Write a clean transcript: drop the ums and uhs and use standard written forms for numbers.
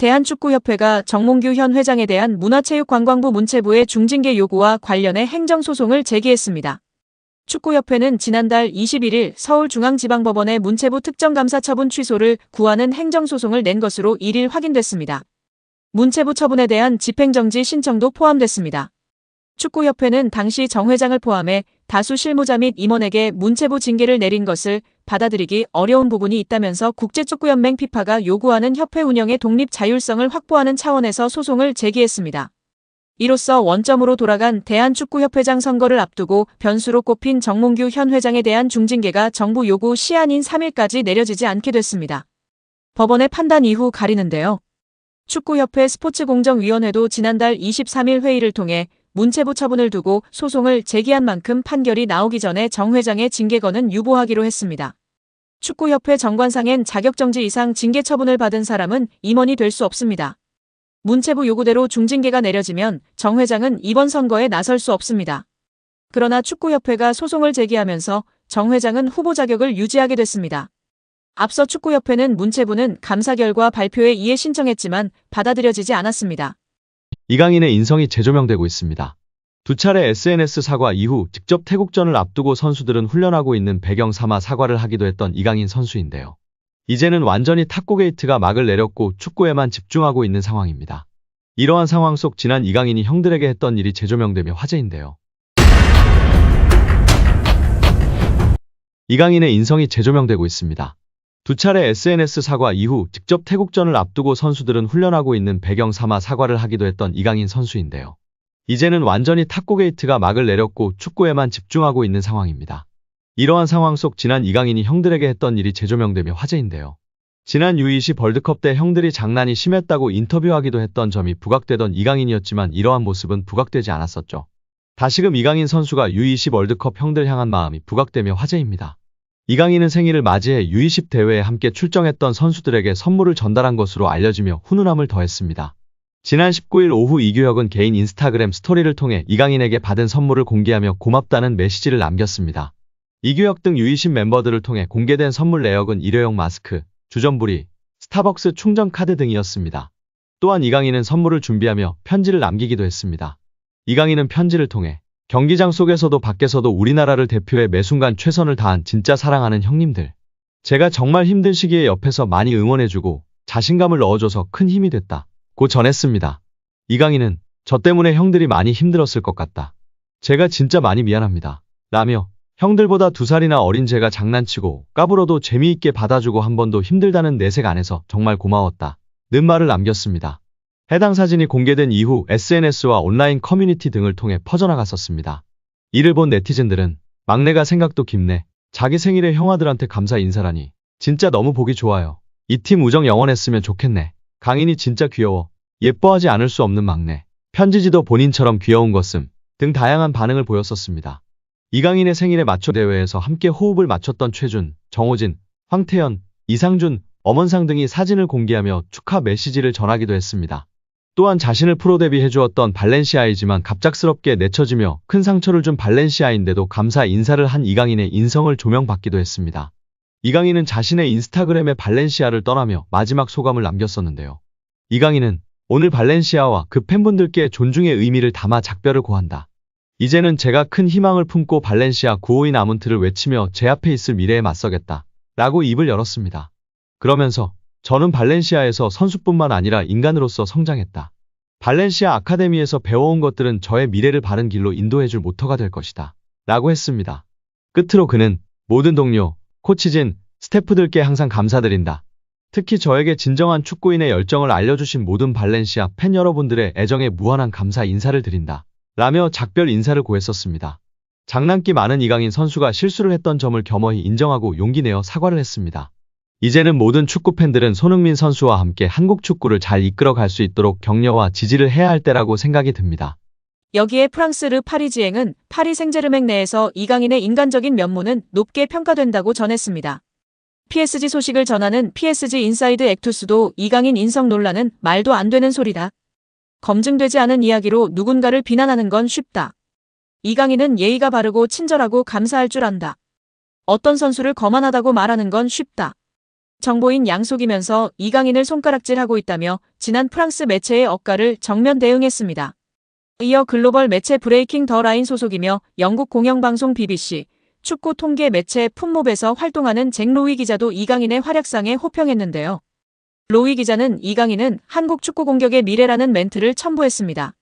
대한축구협회가 정몽규 현 회장에 대한 문화체육관광부 문체부의 중징계 요구와 관련해 행정소송을 제기했습니다. 축구협회는 지난달 21일 서울중앙지방법원에 문체부 특정감사 처분 취소를 구하는 행정소송을 낸 것으로 1일 확인됐습니다. 문체부 처분에 대한 집행정지 신청도 포함됐습니다. 축구협회는 당시 정 회장을 포함해 다수 실무자 및 임원에게 문체부 징계를 내린 것을 받아들이기 어려운 부분이 있다면서 국제축구연맹 피파가 요구하는 협회 운영의 독립 자율성을 확보하는 차원에서 소송을 제기했습니다. 이로써 원점으로 돌아간 대한축구협회장 선거를 앞두고 변수로 꼽힌 정몽규 현 회장에 대한 중징계가 정부 요구 시한인 3일까지 내려지지 않게 됐습니다. 법원의 판단 이후 가리는데요. 축구협회 스포츠공정위원회도 지난달 23일 회의를 통해 문체부 처분을 두고 소송을 제기한 만큼 판결이 나오기 전에 정 회장의 징계건은 유보하기로 했습니다. 축구협회 정관상엔 자격정지 이상 징계 처분을 받은 사람은 임원이 될 수 없습니다. 문체부 요구대로 중징계가 내려지면 정 회장은 이번 선거에 나설 수 없습니다. 그러나 축구협회가 소송을 제기하면서 정 회장은 후보 자격을 유지하게 됐습니다. 앞서 축구협회는 문체부는 감사 결과 발표에 이의 신청했지만 받아들여지지 않았습니다. 이강인의 인성이 재조명되고 있습니다. 두 차례 SNS 사과 이후 직접 태국전을 앞두고 선수들은 훈련하고 있는 배경 삼아 사과를 하기도 했던 이강인 선수인데요. 이제는 완전히 탁구 게이트가 막을 내렸고 축구에만 집중하고 있는 상황입니다. 이러한 상황 속 지난 이강인이 형들에게 했던 일이 재조명되며 화제인데요. 이강인의 인성이 재조명되고 있습니다. 두 차례 SNS 사과 이후 직접 태국전을 앞두고 선수들은 훈련하고 있는 배경 삼아 사과를 하기도 했던 이강인 선수인데요. 이제는 완전히 탁구 게이트가 막을 내렸고 축구에만 집중하고 있는 상황입니다. 이러한 상황 속 지난 이강인이 형들에게 했던 일이 재조명되며 화제인데요. 지난 U20 월드컵 때 형들이 장난이 심했다고 인터뷰하기도 했던 점이 부각되던 이강인이었지만 이러한 모습은 부각되지 않았었죠. 다시금 이강인 선수가 U20 월드컵 형들 향한 마음이 부각되며 화제입니다. 이강인은 생일을 맞이해 U20 대회에 함께 출정했던 선수들에게 선물을 전달한 것으로 알려지며 훈훈함을 더했습니다. 지난 19일 오후 이규혁은 개인 인스타그램 스토리를 통해 이강인에게 받은 선물을 공개하며 고맙다는 메시지를 남겼습니다. 이규혁 등 U20 멤버들을 통해 공개된 선물 내역은 일회용 마스크, 주전부리, 스타벅스 충전 카드 등이었습니다. 또한 이강인은 선물을 준비하며 편지를 남기기도 했습니다. 이강인은 편지를 통해 경기장 속에서도 밖에서도 우리나라를 대표해 매순간 최선을 다한 진짜 사랑하는 형님들. 제가 정말 힘든 시기에 옆에서 많이 응원해주고 자신감을 넣어줘서 큰 힘이 됐다. 고 전했습니다. 이강인은 저 때문에 형들이 많이 힘들었을 것 같다. 제가 진짜 많이 미안합니다. 라며 형들보다 2살이나 어린 제가 장난치고 까불어도 재미있게 받아주고 한 번도 힘들다는 내색 안 해서 정말 고마웠다. 는 말을 남겼습니다. 해당 사진이 공개된 이후 SNS와 온라인 커뮤니티 등을 통해 퍼져나갔었습니다. 이를 본 네티즌들은 막내가 생각도 깊네. 자기 생일에 형아들한테 감사 인사라니. 진짜 너무 보기 좋아요. 이 팀 우정 영원했으면 좋겠네. 강인이 진짜 귀여워. 예뻐하지 않을 수 없는 막내. 편지지도 본인처럼 귀여운 것음 등 다양한 반응을 보였었습니다. 이강인의 생일에 맞춰 대회에서 함께 호흡을 맞췄던 최준, 정호진, 황태현, 이상준, 엄원상 등이 사진을 공개하며 축하 메시지를 전하기도 했습니다. 또한 자신을 프로 데뷔해주었던 발렌시아이지만 갑작스럽게 내쳐지며 큰 상처를 준 발렌시아인데도 감사 인사를 한 이강인의 인성을 조명받기도 했습니다. 이강인은 자신의 인스타그램에 발렌시아를 떠나며 마지막 소감을 남겼었는데요. 이강인은 오늘 발렌시아와 그 팬분들께 존중의 의미를 담아 작별을 고한다. 이제는 제가 큰 희망을 품고 발렌시아 952 아문트를 외치며 제 앞에 있을 미래에 맞서겠다. 라고 입을 열었습니다. 그러면서 저는 발렌시아에서 선수뿐만 아니라 인간으로서 성장했다. 발렌시아 아카데미에서 배워온 것들은 저의 미래를 바른 길로 인도해줄 모터가 될 것이다. 라고 했습니다. 끝으로 그는 모든 동료, 코치진, 스태프들께 항상 감사드린다. 특히 저에게 진정한 축구인의 열정을 알려주신 모든 발렌시아 팬 여러분들의 애정에 무한한 감사 인사를 드린다. 라며 작별 인사를 고했었습니다. 장난기 많은 이강인 선수가 실수를 했던 점을 겸허히 인정하고 용기 내어 사과를 했습니다. 이제는 모든 축구팬들은 손흥민 선수와 함께 한국 축구를 잘 이끌어갈 수 있도록 격려와 지지를 해야 할 때라고 생각이 듭니다. 여기에 프랑스 르 파리지앵은 파리 생제르맹 내에서 이강인의 인간적인 면모는 높게 평가된다고 전했습니다. PSG 소식을 전하는 PSG 인사이드 액투스도 이강인 인성 논란은 말도 안 되는 소리다. 검증되지 않은 이야기로 누군가를 비난하는 건 쉽다. 이강인은 예의가 바르고 친절하고 감사할 줄 안다. 어떤 선수를 거만하다고 말하는 건 쉽다. 정보인 양속이면서 이강인을 손가락질하고 있다며 지난 프랑스 매체의 억가를 정면 대응했습니다. 이어 글로벌 매체 브레이킹 더 라인 소속이며 영국 공영방송 BBC, 축구 통계 매체 풋몹에서 활동하는 잭 로위 기자도 이강인의 활약상에 호평했는데요. 로위 기자는 이강인은 한국 축구 공격의 미래라는 멘트를 첨부했습니다.